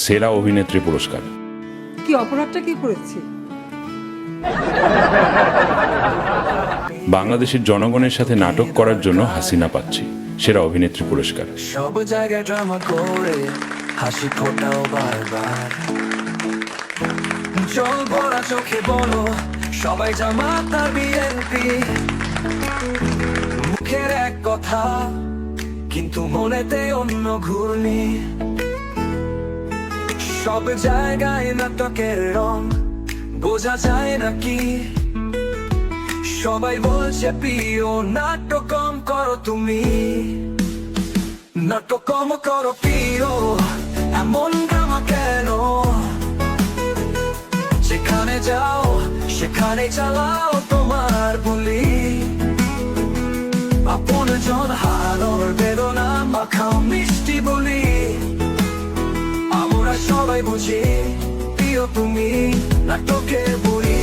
সেরা অভিনেত্রী পুরস্কার। কি অপরাধটা কি করেছি? বাংলাদেশের জনগণের সাথে নাটক করার জন্য হাসিনা পাচ্ছি সেরা অভিনেত্রী পুরস্কার। সব জায়গায় ড্রামা করে হাসি ফোটাও বারবার, জল ভরা চোখে বলো সবাই জামাত আর বিএনপি। মুখের এক কথা কিন্তু মনেতে অন্য ঘূর্ণি। সব জায়গায় নাটকের রং বোঝা যায় নাকি। সবাই বলছে প্রিয় নাটক কম করো তুমি, নাটক কম করো প্রিয়, এমন ড্রামা কেন? যেখানে যাও সেখানে চালাও তোমার বলি। আপন জন হারানোর বেদনা মাখাও মিষ্টি বলি। আমরা সবাই বুঝি প্রিয় তুমি নাটকের বুড়ি।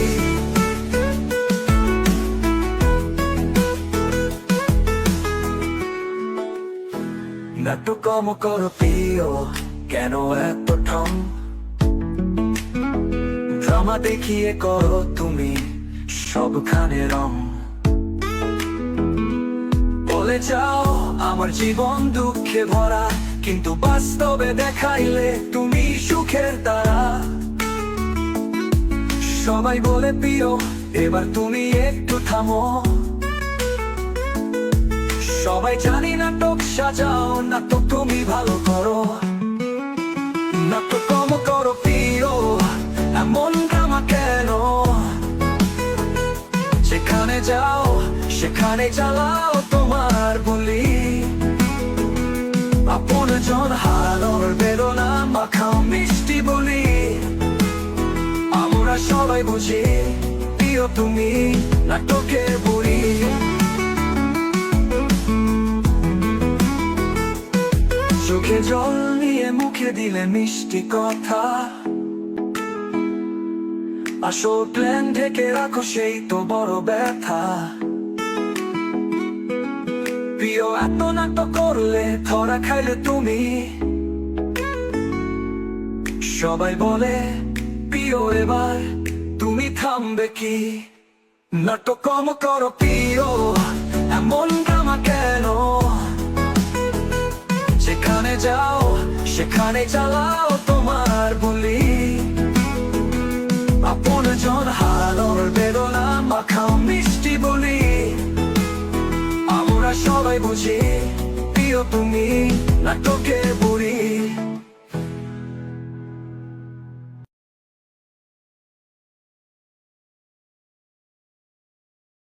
নাটক কম করো প্রিয়, কেন এত ঠং? ড্রামা দেখিয়ে করো তুমি সবখানে রং। বলে যাও আমার জীবন দুঃখে ভরা, কিন্তু বাস্তবে দেখাইলে তুমি সুখের তারা। সবাই বলে প্রিয় এবার তুমি একটু থামো। সবাই জানি নাটক সাজাও, নাটক তুমি ভালো করো। নাটক কম করো প্রিয়, এমন ড্রামা কেন? যেখানে যাও সেখানে চালাও তোমার বলি। আপন জন হারানোর বেদনা মাখাও মিষ্টি বলি। আমরা সবাই বুঝি প্রিয় তুমি নাটকের বুড়ি। চোখে জল নিয়ে মুখে দিলে মিষ্টি কথা, আসল প্ল্যান ঢেকে রাখো সেই তো বড় ব্যথা। প্রিয় এত নাটক করলে ধরা খাইলে তুমি। সবাই বলে প্রিয় এবার তুমি থামবে কি? নাটক কম করো প্রিয়, এমন ড্রামা কেন? যেখানে যাও সেখানে চালাও তোমার বলি। আপন জন হারানোর বেদনা মাখাও মিষ্টি বলি। আমরা সবাই বুঝি প্রিয় তুমি নাটকের বুড়ি।